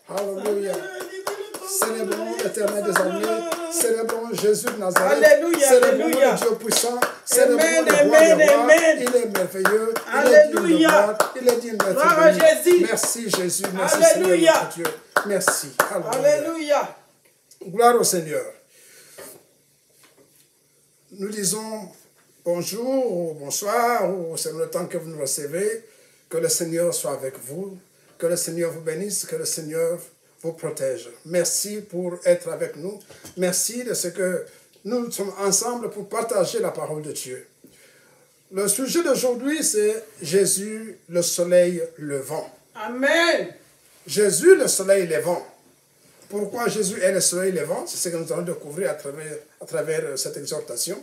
Hallelujah. Célébrons l'Éternel des armées. Célébrons Jésus de Nazareth. Alléluia, Célébrons alléluia. le Dieu puissant. Célébrons Amen, le roi amen, des rois. amen. Il est merveilleux. Alléluia. Il est digne d'être Gloire à béni. Jésus. Merci Jésus. Merci Alléluia. Seigneur notre Dieu. Merci. Alléluia. Gloire au Seigneur. Nous disons bonjour ou bonsoir ou selon le temps que vous nous recevez. Que le Seigneur soit avec vous. Que le Seigneur vous bénisse. Que le Seigneur vous protège. Merci pour être avec nous. Merci de ce que nous sommes ensemble pour partager la parole de Dieu. Le sujet d'aujourd'hui, c'est Jésus, le soleil levant. Amen. Jésus, le soleil levant. Pourquoi Jésus est le soleil levant? C'est ce que nous allons découvrir à travers cette exhortation.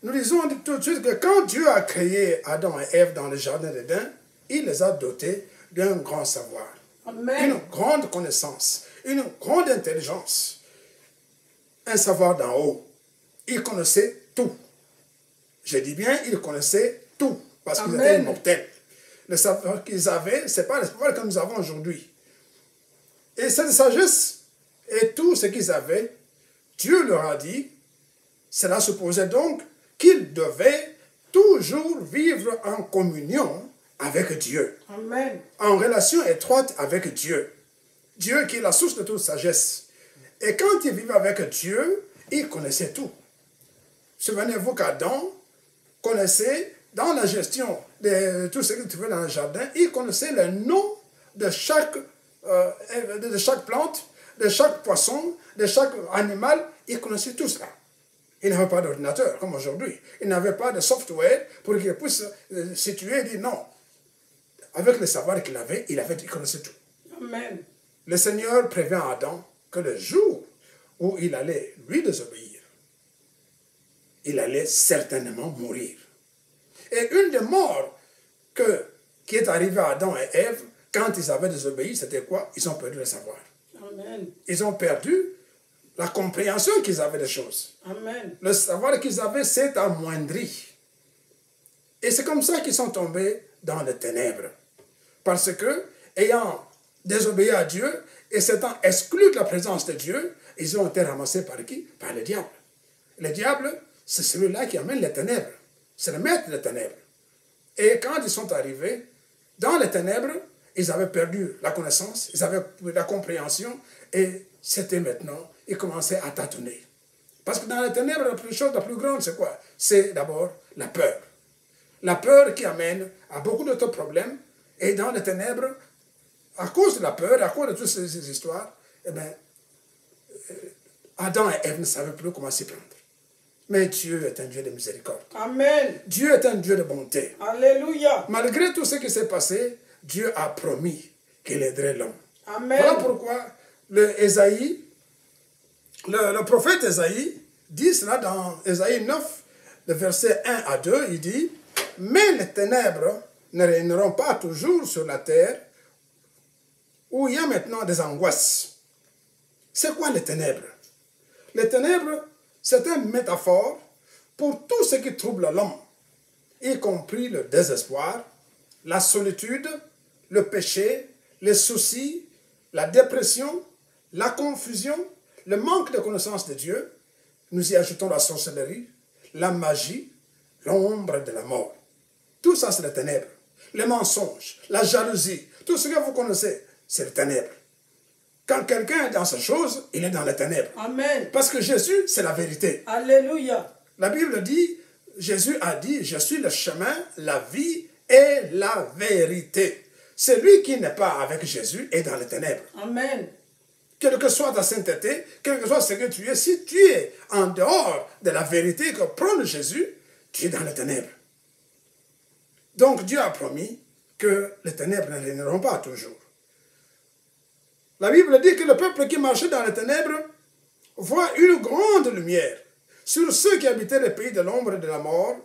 Nous disons tout de suite que quand Dieu a créé Adam et Ève dans le jardin d'Éden, il les a dotés d'un grand savoir. Amen. Une grande connaissance, une grande intelligence. un savoir d'en haut. Ils connaissaient tout. Je dis bien, ils connaissaient tout, parce qu'ils étaient immortels. Le savoir qu'ils avaient, ce n'est pas le savoir que nous avons aujourd'hui. Et cette sagesse et tout ce qu'ils avaient, Dieu leur a dit, cela supposait donc qu'ils devaient toujours vivre en communion avec Dieu. Amen. En relation étroite avec Dieu. Dieu qui est la source de toute sagesse. Et quand ils vivaient avec Dieu, ils connaissaient tout. Souvenez-vous qu'Adam connaissait, dans la gestion de tout ce qu'il trouvait dans le jardin, il connaissait le nom de chaque plante, de chaque poisson, de chaque animal. Il connaissait tout cela. Il n'avait pas d'ordinateur comme aujourd'hui. Il n'avait pas de software pour qu'il puisse situer et dire non. Avec le savoir qu'il avait, il connaissait tout. Amen. Le Seigneur prévient Adam que le jour où il allait lui désobéir, il allait certainement mourir. Et une des morts qui est arrivée à Adam et Ève, quand ils avaient désobéi, c'était quoi? Ils ont perdu le savoir. Amen. Ils ont perdu la compréhension qu'ils avaient des choses. Amen. Le savoir qu'ils avaient s'est amoindri. Et c'est comme ça qu'ils sont tombés dans les ténèbres. Parce que, ayant désobéi à Dieu et s'étant exclus de la présence de Dieu, ils ont été ramassés par qui? Par le diable. Le diable, c'est celui-là qui amène les ténèbres. C'est le maître des ténèbres. Et quand ils sont arrivés dans les ténèbres, ils avaient perdu la connaissance, ils avaient perdu la compréhension, et c'était maintenant, ils commençaient à tâtonner. Parce que dans les ténèbres, la chose la plus grande, c'est quoi? C'est d'abord la peur. La peur qui amène à beaucoup d'autres problèmes. Et dans les ténèbres, à cause de la peur, à cause de toutes ces histoires, eh bien, Adam et Ève ne savaient plus comment s'y prendre. Mais Dieu est un Dieu de miséricorde. Amen. Dieu est un Dieu de bonté. Alléluia. Malgré tout ce qui s'est passé, Dieu a promis qu'il aiderait l'homme. Amen. Voilà pourquoi le prophète Ésaïe dit cela dans Ésaïe 9, le verset 1 à 2, il dit « Mais les ténèbres ne régneront pas toujours sur la terre, où il y a maintenant des angoisses. » C'est quoi les ténèbres? Les ténèbres, c'est une métaphore pour tout ce qui trouble l'homme, y compris le désespoir, la solitude, le péché, les soucis, la dépression, la confusion, le manque de connaissance de Dieu. Nous y ajoutons la sorcellerie, la magie, l'ombre de la mort. Tout ça, c'est les ténèbres. Les mensonges, la jalousie, tout ce que vous connaissez, c'est les ténèbres. Quand quelqu'un est dans ces choses, il est dans les ténèbres. Amen. Parce que Jésus, c'est la vérité. Alléluia. La Bible dit, Jésus a dit, je suis le chemin, la vie et la vérité. Celui qui n'est pas avec Jésus est dans les ténèbres. Amen. Quelle que soit ta sainteté, quel que soit ce que tu es, si tu es en dehors de la vérité que prône Jésus, tu es dans les ténèbres. Donc Dieu a promis que les ténèbres ne régneront pas toujours. La Bible dit que le peuple qui marchait dans les ténèbres voit une grande lumière. Sur ceux qui habitaient le pays de l'ombre et de la mort,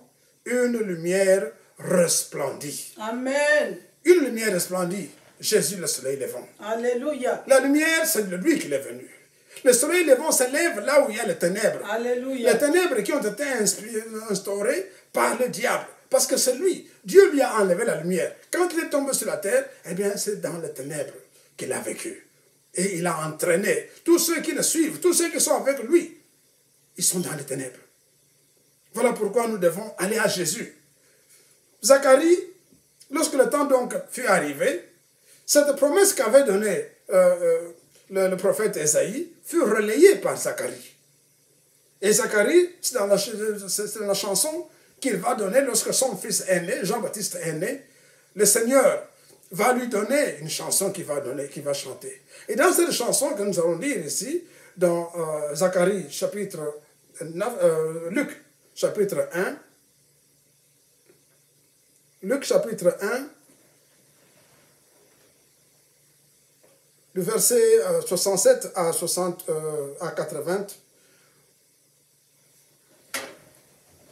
une lumière resplendit. Amen. Une lumière resplendit. Jésus, le soleil levant. Alléluia. La lumière, c'est de lui qu'il est venu. Le soleil levant se lève là où il y a les ténèbres. Alléluia. Les ténèbres qui ont été instaurées par le diable. Parce que c'est lui. Dieu lui a enlevé la lumière. Quand il est tombé sur la terre, eh bien, c'est dans les ténèbres qu'il a vécu. Et il a entraîné tous ceux qui le suivent, tous ceux qui sont avec lui. Ils sont dans les ténèbres. Voilà pourquoi nous devons aller à Jésus. Zacharie, lorsque le temps donc fut arrivé, cette promesse qu'avait donnée le prophète Ésaïe fut relayée par Zacharie. Et Zacharie, c'est dans la chanson qu'il va donner lorsque son fils est né, Jean-Baptiste est né. Le Seigneur va lui donner une chanson qu'il va chanter. Et dans cette chanson que nous allons lire ici, dans Zacharie chapitre 9, Luc chapitre 1, Luc chapitre 1, du verset 67 à 80,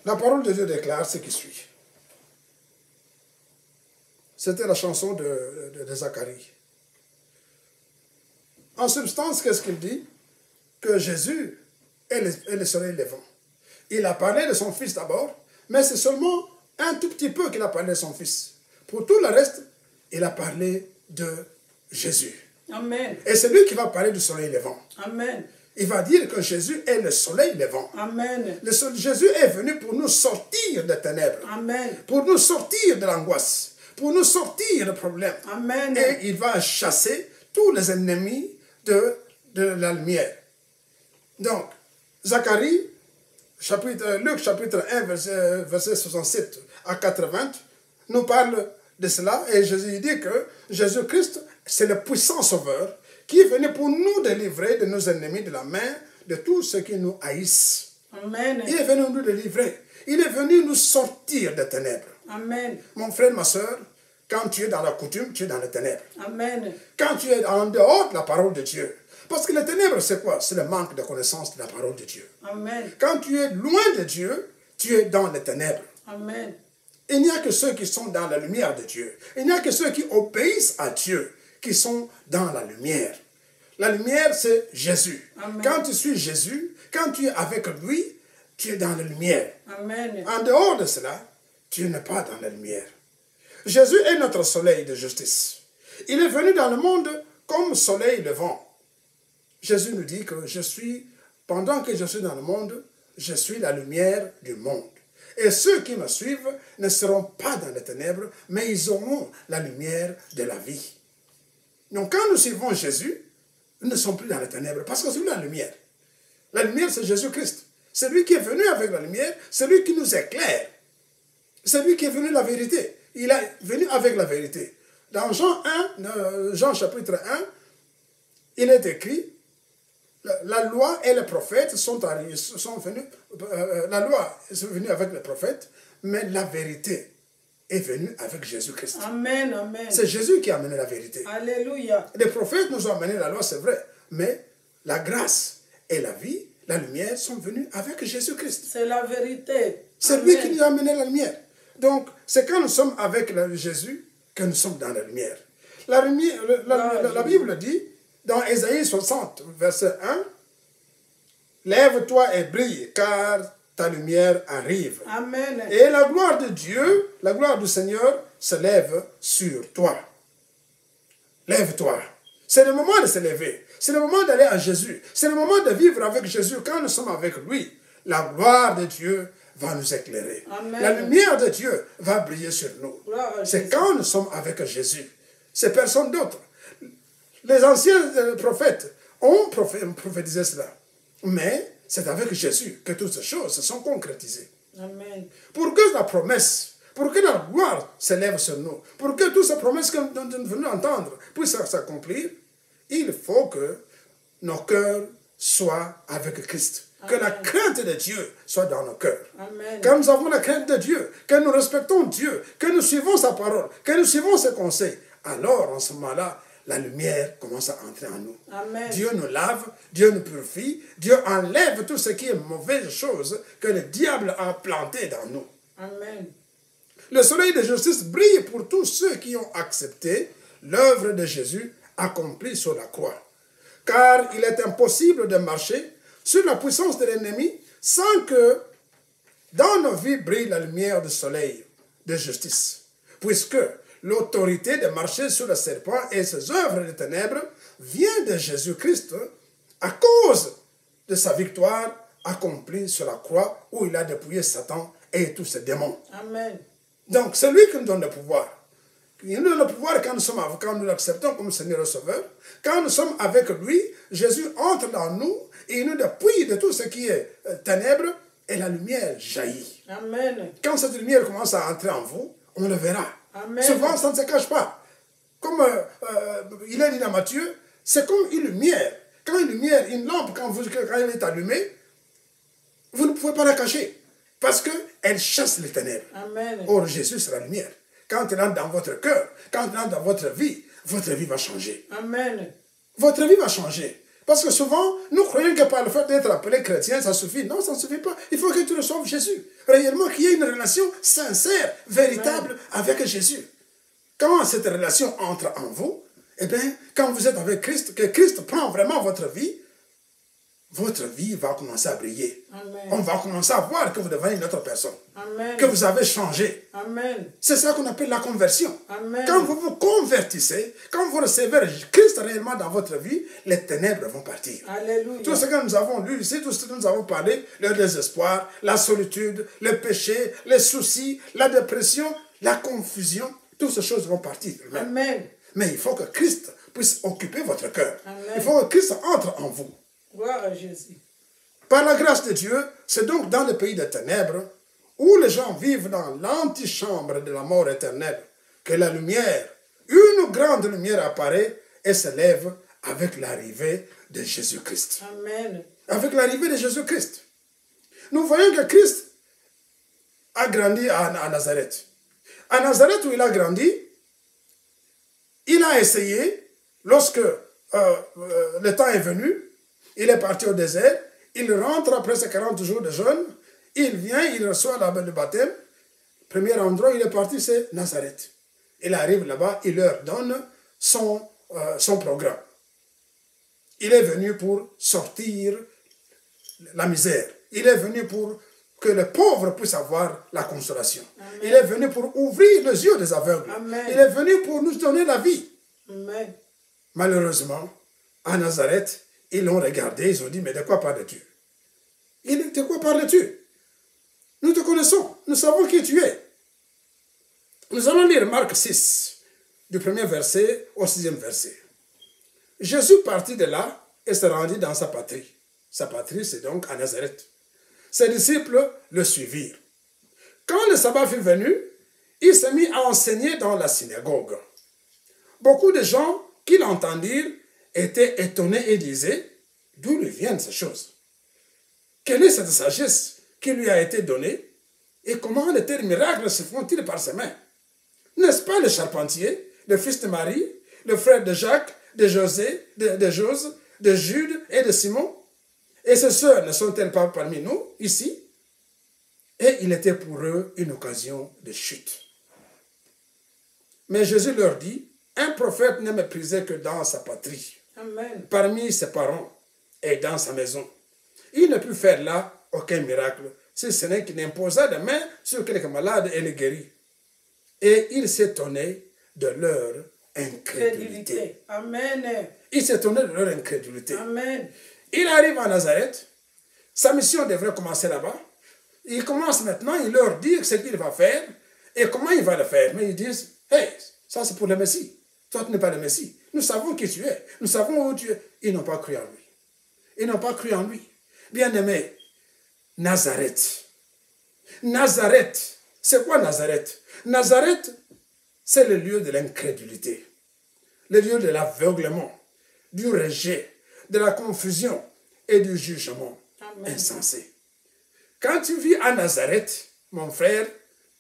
la parole de Dieu déclare ce qui suit. C'était la chanson de Zacharie. En substance, qu'est-ce qu'il dit? Que Jésus et le soleil levant. Il a parlé de son fils d'abord, mais c'est seulement un tout petit peu qu'il a parlé de son fils. Pour tout le reste, il a parlé de Jésus. Amen. Et c'est lui qui va parler du soleil levant. Amen. Il va dire que Jésus est le soleil levant. Amen. Jésus est venu pour nous sortir des ténèbres, Amen. pour nous sortir de l'angoisse, pour nous sortir des problèmes. Amen. Et il va chasser tous les ennemis de la lumière. Donc, Zacharie, Luc chapitre 1, verset 67 à 80, nous parle de cela. Et Jésus dit que Jésus-Christ, c'est le puissant sauveur qui est venu pour nous délivrer de nos ennemis, de la main de tous ceux qui nous haïssent. Amen. Il est venu nous délivrer. Il est venu nous sortir des ténèbres. Amen. Mon frère, ma soeur, quand tu es dans la coutume, tu es dans les ténèbres. Amen. Quand tu es en dehors de la parole de Dieu. Parce que les ténèbres, c'est quoi? C'est le manque de connaissance de la parole de Dieu. Amen. Quand tu es loin de Dieu, tu es dans les ténèbres. Amen. Il n'y a que ceux qui sont dans la lumière de Dieu. Il n'y a que ceux qui obéissent à Dieu qui sont dans la lumière. La lumière, c'est Jésus. Amen. Quand tu suis Jésus, quand tu es avec lui, tu es dans la lumière. Amen. En dehors de cela, tu n'es pas dans la lumière. Jésus est notre soleil de justice. Il est venu dans le monde comme soleil levant. Jésus nous dit que pendant que je suis dans le monde, je suis la lumière du monde. Et ceux qui me suivent ne seront pas dans les ténèbres, mais ils auront la lumière de la vie. Donc quand nous suivons Jésus, nous ne sommes plus dans les ténèbres, parce que c'est la lumière. La lumière, c'est Jésus-Christ. C'est lui qui est venu avec la lumière, c'est lui qui nous éclaire. C'est lui qui est venu la vérité. Il est venu avec la vérité. Dans Jean chapitre 1, il est écrit, la loi et les prophètes sont venus, la loi est venue avec les prophètes, mais la vérité est venue avec Jésus-Christ. Amen. Amen. C'est Jésus qui a amené la vérité. Alléluia. Les prophètes nous ont amené la loi, c'est vrai, mais la grâce et la vie, la lumière sont venues avec Jésus-Christ. C'est la vérité. C'est lui qui nous a amené la lumière. Donc, c'est quand nous sommes avec Jésus que nous sommes dans la lumière. La Bible dit, dans Ésaïe 60, verset 1, « Lève-toi et brille, car ta lumière arrive. Amen. Et la gloire de Dieu, la gloire du Seigneur, se lève sur toi. » Lève-toi. C'est le moment de se lever. C'est le moment d'aller à Jésus. C'est le moment de vivre avec Jésus. Quand nous sommes avec lui, la gloire de Dieu va nous éclairer. Amen. La lumière de Dieu va briller sur nous. C'est quand nous sommes avec Jésus. C'est personne d'autre. Les anciens prophètes ont prophétisé cela. Mais c'est avec Jésus que toutes ces choses se sont concrétisées. Amen. Pour que la promesse, pour que la gloire s'élève sur nous, pour que toutes ces promesses que nous venons d'entendre puissent s'accomplir, il faut que nos cœurs soient avec Christ. Que la crainte de Dieu soit dans nos cœurs. Amen. Quand nous avons la crainte de Dieu, que nous respectons Dieu, que nous suivons sa parole, que nous suivons ses conseils, alors en ce moment-là, la lumière commence à entrer en nous. Amen. Dieu nous lave, Dieu nous purifie, Dieu enlève tout ce qui est mauvaise chose que le diable a planté dans nous. Amen. Le soleil de justice brille pour tous ceux qui ont accepté l'œuvre de Jésus accomplie sur la croix. Car il est impossible de marcher sur la puissance de l'ennemi sans que dans nos vies brille la lumière du soleil de justice. Puisque l'autorité de marcher sur le serpent et ses œuvres de ténèbres vient de Jésus-Christ à cause de sa victoire accomplie sur la croix où il a dépouillé Satan et tous ses démons. Amen. Donc, c'est lui qui nous donne le pouvoir. Il nous donne le pouvoir quand nous l'acceptons comme Seigneur et Sauveur. Quand nous sommes avec lui, Jésus entre dans nous et il nous dépouille de tout ce qui est ténèbres et la lumière jaillit. Amen. Quand cette lumière commence à entrer en vous, on le verra. Amen. Souvent, ça ne se cache pas. Comme il est dit dans Matthieu, c'est comme une lumière. Quand une lampe, quand elle est allumée, vous ne pouvez pas la cacher. Parce qu'elle chasse les ténèbres. Amen. Or, Jésus, c'est la lumière. Quand il entre dans votre cœur, quand il entre dans votre vie va changer. Amen. Votre vie va changer. Parce que souvent, nous croyons que par le fait d'être appelé chrétien, ça suffit. Non, ça ne suffit pas. Il faut que tu reçoives Jésus. Réellement, qu'il y ait une relation sincère, véritable avec Jésus. Quand cette relation entre en vous, eh bien, quand vous êtes avec Christ, que Christ prend vraiment votre vie, votre vie va commencer à briller. Amen. On va commencer à voir que vous devenez une autre personne. Amen. Que vous avez changé. Amen. C'est ça qu'on appelle la conversion. Amen. Quand vous vous convertissez, quand vous recevez Christ réellement dans votre vie, les ténèbres vont partir. Alléluia. Tout ce que nous avons lu ici, tout ce que nous avons parlé, le désespoir, la solitude, le péché, les soucis, la dépression, la confusion, toutes ces choses vont partir. Amen. Mais il faut que Christ puisse occuper votre cœur. Amen. Il faut que Christ entre en vous. Gloire à Jésus. Par la grâce de Dieu, c'est donc dans le pays des ténèbres, où les gens vivent dans l'antichambre de la mort éternelle, que la lumière, une grande lumière apparaît et se lève avec l'arrivée de Jésus-Christ. Amen. Avec l'arrivée de Jésus-Christ. Nous voyons que Christ a grandi à Nazareth. À Nazareth où il a grandi, il a essayé, lorsque le temps est venu, il est parti au désert, il rentre après ses 40 jours de jeûne, il vient, il reçoit le baptême. Premier endroit où il est parti, c'est Nazareth. Il arrive là-bas, il leur donne son programme. Il est venu pour sortir la misère. Il est venu pour que les pauvres puissent avoir la consolation. Amen. Il est venu pour ouvrir les yeux des aveugles. Amen. Il est venu pour nous donner la vie. Amen. Malheureusement, à Nazareth, ils l'ont regardé, ils ont dit, mais de quoi parles-tu? De quoi parles-tu? Nous te connaissons, nous savons qui tu es. Nous allons lire Marc 6, du premier verset au 6e verset. Jésus partit de là et se rendit dans sa patrie. Sa patrie, c'est donc à Nazareth. Ses disciples le suivirent. Quand le sabbat fut venu, il se mit à enseigner dans la synagogue. Beaucoup de gens qui l'entendirent étaient étonnés et disaient, d'où lui viennent ces choses? Quelle est cette sagesse qui lui a été donnée? Et comment de tels miracles se font-ils par ses mains? N'est-ce pas le charpentier, le fils de Marie, le frère de Jacques, de José, de Jose, de Jude et de Simon? Et ses sœurs ne sont-elles pas parmi nous, ici? Et il était pour eux une occasion de chute. Mais Jésus leur dit, un prophète n'est méprisé que dans sa patrie, Amen. parmi ses parents et dans sa maison. Il ne put faire là aucun miracle, si ce n'est qu'il imposa des mains sur quelques malades et les guérit. Et il s'étonnait de leur incrédulité. Amen. Il s'étonnait de leur incrédulité. Amen. Il arrive à Nazareth. Sa mission devrait commencer là-bas. Il commence maintenant, il leur dit ce qu'il va faire et comment il va le faire. Mais ils disent, hey, ça c'est pour le Messie. Toi, tu n'es pas le Messie. Nous savons qui tu es. Nous savons où tu es. Ils n'ont pas cru en lui. Ils n'ont pas cru en lui. Bien-aimé, Nazareth. Nazareth. C'est quoi Nazareth? Nazareth, c'est le lieu de l'incrédulité. Le lieu de l'aveuglement, du rejet, de la confusion et du jugement Amen. insensé. Quand tu vis à Nazareth, mon frère,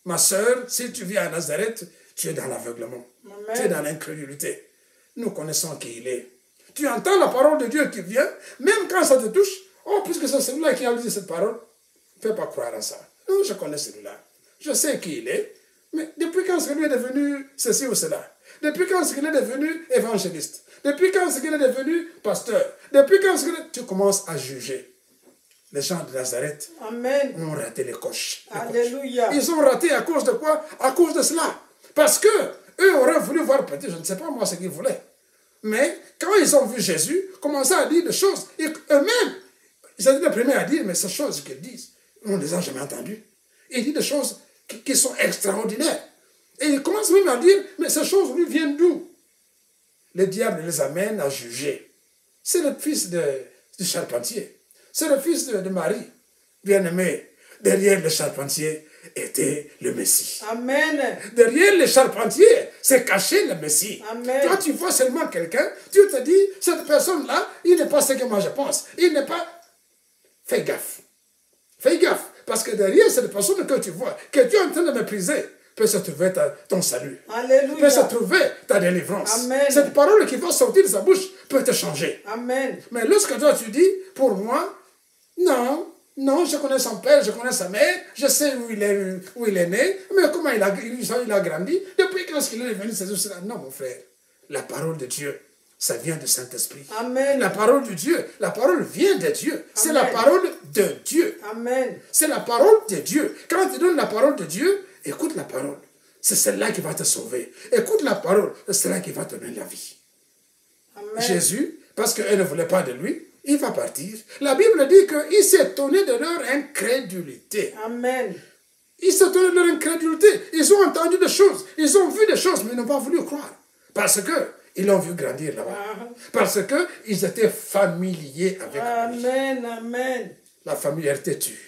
ma soeur, si tu vis à Nazareth, tu es dans l'aveuglement. Tu es dans l'incrédulité. Nous connaissons qui il est. Tu entends la parole de Dieu qui vient, même quand ça te touche, oh, puisque c'est celui-là qui a dit cette parole, ne peux pas croire à ça. Non, je connais celui-là. Je sais qui il est, mais depuis quand est-ce qu'il est devenu ceci ou cela? Depuis quand est-ce qu'il est devenu évangéliste? Depuis quand est-ce qu'il est devenu pasteur? Depuis quand est-ce qu'il est... Tu commences à juger. Les gens de Nazareth Amen. ont raté les coches. Alléluia. Ils ont raté à cause de quoi? À cause de cela. Parce que eux auraient voulu voir peut-être, je ne sais pas moi ce qu'ils voulaient. Mais quand ils ont vu Jésus commencer à dire des choses, et eux-mêmes, ils étaient les premiers à dire, mais ces choses qu'ils disent, on ne les a jamais entendues. Ils disent des choses qui sont extraordinaires. Et ils commencent même à dire, mais ces choses lui viennent d'où? Le diable les amène à juger. C'est le fils du charpentier. C'est le fils de Marie. Bien-aimé, derrière le charpentier était le Messie. Amen. Derrière le charpentier, c'est caché le Messie. Amen. Toi, tu vois seulement quelqu'un, tu te dis, cette personne-là, il n'est pas ce que moi je pense. Il n'est pas... Fais gaffe. Fais gaffe. Parce que derrière cette personne que tu vois, que tu es en train de mépriser, peut se trouver ton salut. Alléluia. Peut se trouver ta délivrance. Amen. Cette parole qui va sortir de sa bouche peut te changer. Amen. Mais lorsque toi tu dis, pour moi, non, je connais son père, je connais sa mère, je sais où il est né, mais comment il a grandi, depuis quand il est venu, c'est cela. Non, mon frère, la parole de Dieu, ça vient du Saint-Esprit. Amen. La parole de Dieu, la parole vient de Dieu. C'est la parole de Dieu. Amen. C'est la parole de Dieu. Quand tu donnes la parole de Dieu, écoute la parole. C'est celle-là qui va te sauver. Écoute la parole, c'est celle-là qui va te donner la vie. Amen. Jésus, parce qu'elle ne voulait pas de lui, il va partir. La Bible dit qu'il s'est étonné de leur incrédulité. Amen. Il s'est étonné de leur incrédulité. Ils ont entendu des choses, ils ont vu des choses, mais ils n'ont pas voulu croire. Parce qu'ils l'ont vu grandir là-bas. Parce qu'ils étaient familiers avec lui. Amen. Amen. La familiarité tue.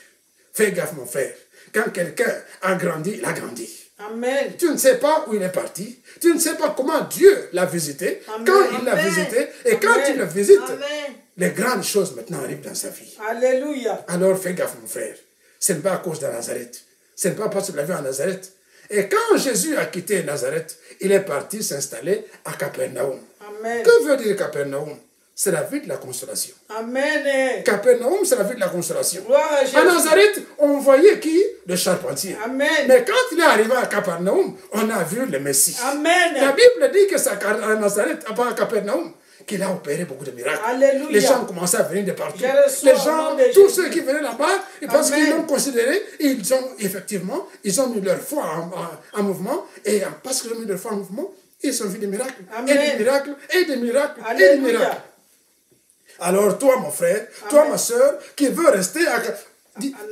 Fais gaffe, mon frère. Quand quelqu'un a grandi, il a grandi. Amen. Tu ne sais pas où il est parti. Tu ne sais pas comment Dieu l'a visité. Amen. Quand il l'a visité. Et quand Amen. il le visite, Amen. les grandes choses maintenant arrivent dans sa vie. Alléluia. Alors fais gaffe, mon frère. Ce n'est pas à cause de Nazareth. Ce n'est pas parce qu'il avait à Nazareth. Et quand Jésus a quitté Nazareth, il est parti s'installer à Capernaum. Amen. Que veut dire Capernaum? C'est la ville de la consolation. Amen. Capernaum, c'est la ville de la consolation. Gloire à Jésus. À Nazareth, on voyait qui? Le charpentier. Amen. Mais quand il est arrivé à Capernaum, on a vu le Messie. Amen. La Bible dit que c'est à Nazareth, à Capernaum, qu'il a opéré beaucoup de miracles. Alléluia. Les gens commençaient à venir de partout. Je reçois Les au gens, nom de tous Jésus. ceux qui venaient là-bas, parce Amen. qu'ils l'ont considéré, ils ont effectivement, ils ont mis leur foi en mouvement, et parce qu'ils ont mis leur foi en mouvement, ils ont vu des miracles, Amen. et des miracles, et des miracles, et des Alléluia. miracles. Alors toi, mon frère, toi, ma soeur, qui veut rester à...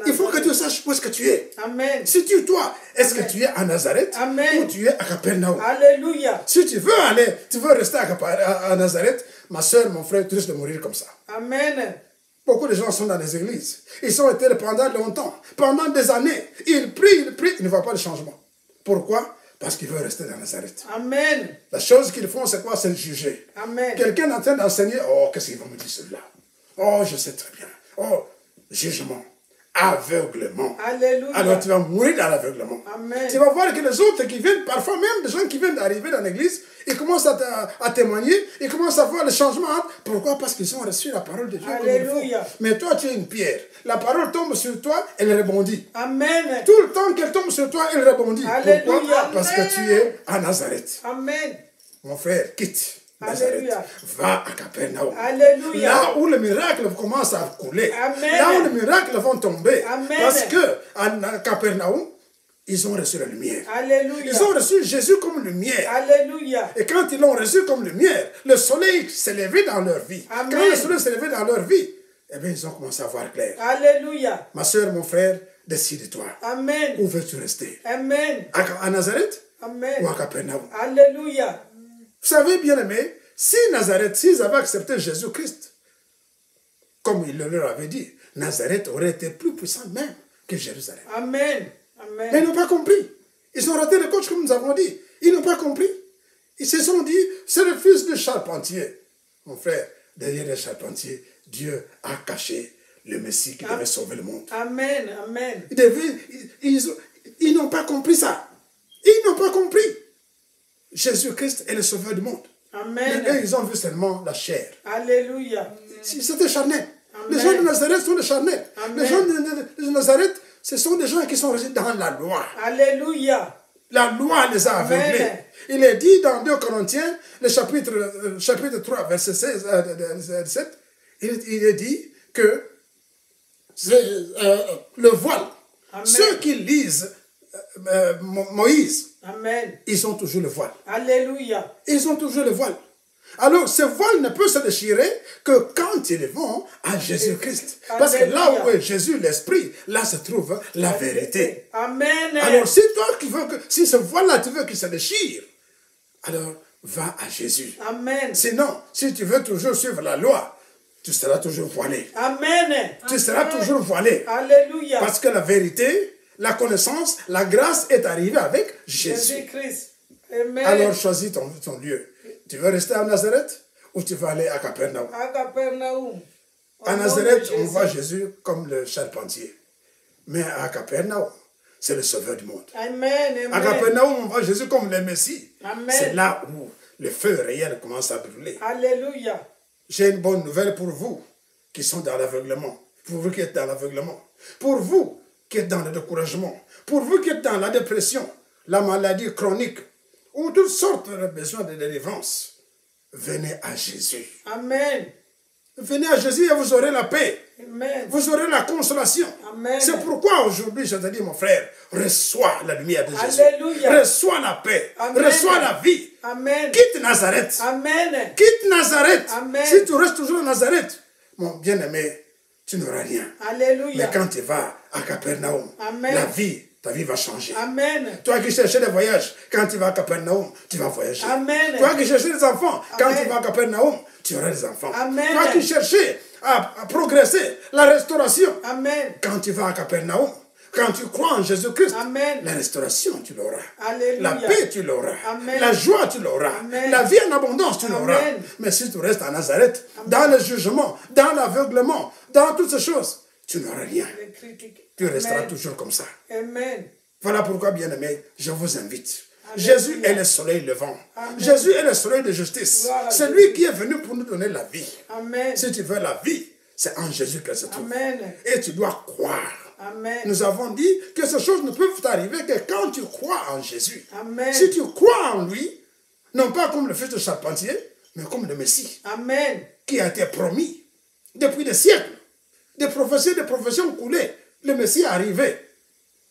Il faut que tu saches où est-ce que tu es. Amen. Si tu, toi, est-ce que Amen. tu es à Nazareth Amen. ou tu es à Capernaum? Alléluia. Si tu veux aller, tu veux rester à Nazareth, ma soeur, mon frère, tu risques de mourir comme ça. Amen. Beaucoup de gens sont dans les églises. Ils sont été pendant longtemps, pendant des années. Ils prient, ils ne voient pas de changement. Pourquoi? Parce qu'ils veulent rester dans Nazareth. Amen. La chose qu'ils font, c'est quoi? C'est de juger. Amen. Quelqu'un est en train d'enseigner, oh, qu'est-ce qu'ils vont me dire celui-là? Oh, je sais très bien. Oh, jugement. Aveuglement. Alléluia. Alors tu vas mourir dans l'aveuglement. Amen. Tu vas voir que les autres qui viennent, parfois même des gens qui viennent d'arriver dans l'église, ils commencent à témoigner, ils commencent à voir le changement. Pourquoi? Parce qu'ils ont reçu la parole de Dieu. Comme il faut. Alléluia. Mais toi, tu es une pierre. La parole tombe sur toi, elle rebondit. Amen. Tout le temps qu'elle tombe sur toi, elle rebondit. Alléluia. Pourquoi? Parce Amen. que tu es à Nazareth. Amen. Mon frère, quitte Nazareth. Alléluia. Va à Capernaum. Alléluia. Là où le miracle commence à couler. Amen. Là où les miracles vont tomber. Amen. Parce que à Capernaum, ils ont reçu la lumière. Alléluia. Ils ont reçu Jésus comme lumière. Alléluia. Et quand ils l'ont reçu comme lumière, le soleil s'est levé dans leur vie. Amen. Quand le soleil s'est levé dans leur vie, eh bien, ils ont commencé à voir clair. Alléluia. Ma soeur, mon frère, décide-toi. Amen. Où veux-tu rester? Amen. À Nazareth Amen. ou à Capernaum? Alléluia. Vous savez, bien aimé, si Nazareth, s'ils avaient accepté Jésus-Christ, comme il leur avait dit, Nazareth aurait été plus puissant même que Jérusalem. Amen. Mais ils Amen. n'ont pas compris. Ils ont raté le coach comme nous avons dit. Ils n'ont pas compris. Ils se sont dit, c'est le fils du charpentier. Mon frère, derrière le charpentier, Dieu a caché le Messie qui devait sauver le monde. Amen. Amen. Ils n'ont pas compris ça. Ils n'ont pas compris. Jésus-Christ est le sauveur du monde. Amen. Mais eux, ils ont vu seulement la chair. Alléluia. C'était charnel. Amen. Les gens de Nazareth sont des charnels. Amen. Les gens de Nazareth, ce sont des gens qui sont restés dans la loi. Alléluia. La loi les a Amen. aveuglés. Il est dit dans 2 Corinthiens, le chapitre 3, verset 16, 17, il est dit que le voile, Amen. ceux qui lisent Moïse, Amen. ils ont toujours le voile. Alléluia. Ils ont toujours le voile. Alors, ce voile ne peut se déchirer que quand ils vont à Jésus-Christ. Parce que là où est Jésus, l'Esprit, là se trouve la vérité. Amen. Alors, si toi qui veux que, si ce voile-là, tu veux qu'il se déchire, alors va à Jésus. Amen. Sinon, si tu veux toujours suivre la loi, tu seras toujours voilé. Amen. Tu seras toujours voilé. Alléluia. Parce que la vérité, la connaissance, la grâce est arrivée avec Jésus. Jésus-Christ. Amen. Alors, choisis ton lieu. Tu veux rester à Nazareth ou tu veux aller à Capernaum? À Capernaum. À Nazareth, on voit Jésus comme le charpentier. Mais à Capernaum, c'est le sauveur du monde. Amen. À Amen. Capernaum, on voit Jésus comme le Messie. Amen. C'est là où le feu réel commence à brûler. Alléluia. J'ai une bonne nouvelle pour vous qui sont dans l'aveuglement. Pour vous qui êtes dans l'aveuglement. Pour vous qui êtes dans le découragement. Pour vous qui êtes dans la dépression, la maladie chronique ou toutes sortes de besoins de délivrance. venez à Jésus. Amen. Venez à Jésus et vous aurez la paix. Amen. Vous aurez la consolation. Amen. C'est pourquoi aujourd'hui, je te dis, mon frère, reçois la lumière de Jésus. Alléluia. Reçois la paix. Amen. Reçois la vie. Amen. Quitte Nazareth. Amen. Quitte Nazareth. Amen. Si tu restes toujours à Nazareth, mon bien-aimé, tu n'auras rien. Alléluia. Mais quand tu vas à Capernaum, Amen. ta vie va changer. Amen. Toi qui cherchais des voyages, quand tu vas à Capernaum, tu vas voyager. Amen. Toi qui cherchais des enfants, quand Amen. tu vas à Capernaum, tu auras des enfants. Amen. Toi qui cherchais à progresser, la restauration, Amen. quand tu vas à Capernaum, quand tu crois en Jésus-Christ, Amen. la restauration, tu l'auras. Alléluia. La paix, tu l'auras. Amen. La joie, tu l'auras. Amen. La vie en abondance, tu l'auras. Amen. Mais si tu restes à Nazareth, dans le jugement, dans l'aveuglement, dans toutes ces choses, tu n'auras rien. Les critiques. Tu resteras Amen. toujours comme ça. Amen. Voilà pourquoi, bien-aimés, je vous invite. Alléluia. Jésus est le soleil levant. Amen. Jésus est le soleil de justice. Voilà, C'est Jésus. lui qui est venu pour nous donner la vie. Amen. Si tu veux la vie, c'est en Jésus qu'elle se trouve. Amen. Et tu dois croire. Amen. Nous avons dit que ces choses ne peuvent t'arriver que quand tu crois en Jésus. Amen. Si tu crois en lui, non pas comme le fils de charpentier, mais comme le Messie, Amen. qui a été promis depuis des siècles. Des professions coulées. Le Messie est arrivé.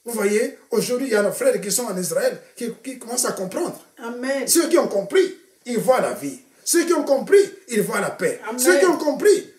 Vous voyez, aujourd'hui, il y a nos frères qui sont en Israël qui commencent à comprendre. Amen. Ceux qui ont compris, ils voient la vie. Ceux qui ont compris, ils voient la paix. Amen. Ceux qui ont compris,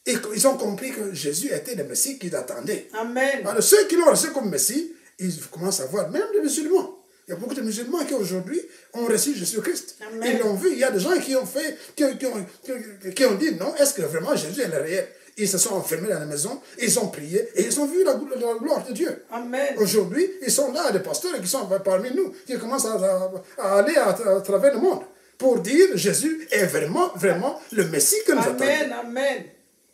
ils ont compris que Jésus était le Messie qu'ils attendaient. Amen. Alors, ceux qui l'ont reçu comme Messie, ils commencent à voir, même les musulmans. Il y a beaucoup de musulmans qui aujourd'hui ont reçu Jésus-Christ. Amen. Ils l'ont vu. Il y a des gens qui ont fait, qui ont dit non, est-ce que vraiment Jésus est le réel? Ils se sont enfermés dans la maison, ils ont prié et ils ont vu la gloire de Dieu. Amen. Aujourd'hui, ils sont là, des pasteurs qui sont parmi nous, qui commencent à aller à travers le monde pour dire Jésus est vraiment le Messie que nous attendons. Amen. Amen.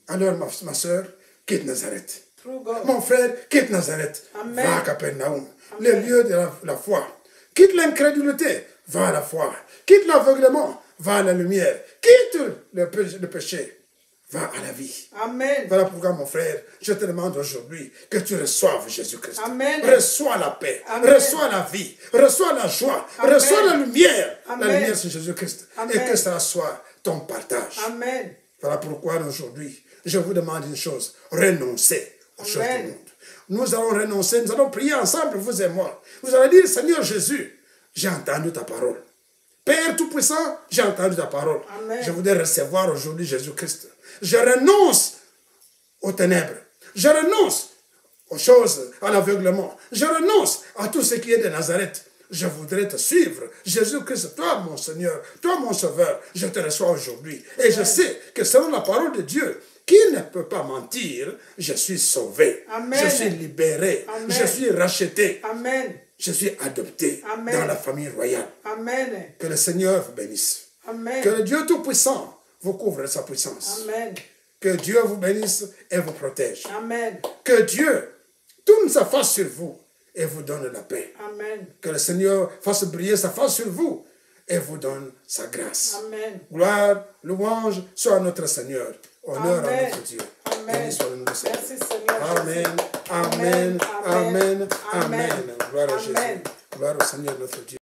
Alors, ma soeur, quitte Nazareth. True God. Mon frère, quitte Nazareth. Amen. Va à Capernaum, Amen. le lieu de la foi. Quitte l'incrédulité, va à la foi. Quitte l'aveuglement, va à la lumière. Quitte le péché, va à la vie. Amen. Voilà pourquoi, mon frère, je te demande aujourd'hui que tu reçoives Jésus-Christ. Amen. Reçois la paix, Amen. reçois la vie, reçois la joie, Amen. reçois la lumière. Amen. La lumière, c'est Jésus-Christ. Amen. Et que cela soit ton partage. Amen. Voilà pourquoi aujourd'hui, je vous demande une chose, renoncez aux choses du monde. Nous allons renoncer, nous allons prier ensemble, vous et moi. Vous allez dire, Seigneur Jésus, j'ai entendu ta parole. Père Tout-Puissant, j'ai entendu ta parole. Amen. Je voudrais recevoir aujourd'hui Jésus-Christ. Je renonce aux ténèbres. Je renonce aux choses, à l'aveuglement. Je renonce à tout ce qui est de Nazareth. Je voudrais te suivre. Jésus-Christ, toi mon Seigneur, toi mon Sauveur, je te reçois aujourd'hui. Et je sais que selon la parole de Dieu, qui ne peut pas mentir, je suis sauvé. Amen. Je suis libéré. Amen. Je suis racheté. Amen. Je suis adopté Amen. dans la famille royale. Amen. Que le Seigneur vous bénisse. Amen. Que le Dieu Tout-Puissant vous couvre de sa puissance. Amen. Que Dieu vous bénisse et vous protège. Amen. Que Dieu tourne sa face sur vous et vous donne la paix. Amen. Que le Seigneur fasse briller sa face sur vous et vous donne sa grâce. Amen. Gloire, louange soit à notre Seigneur. Honneur à Amen. notre Dieu. Amen. Béni soit le nom du Seigneur. Merci Seigneur. Amen, Jésus. amen, amen, Amen. amen. Gloire à Amen. Jésus. Gloire au Seigneur notre Dieu.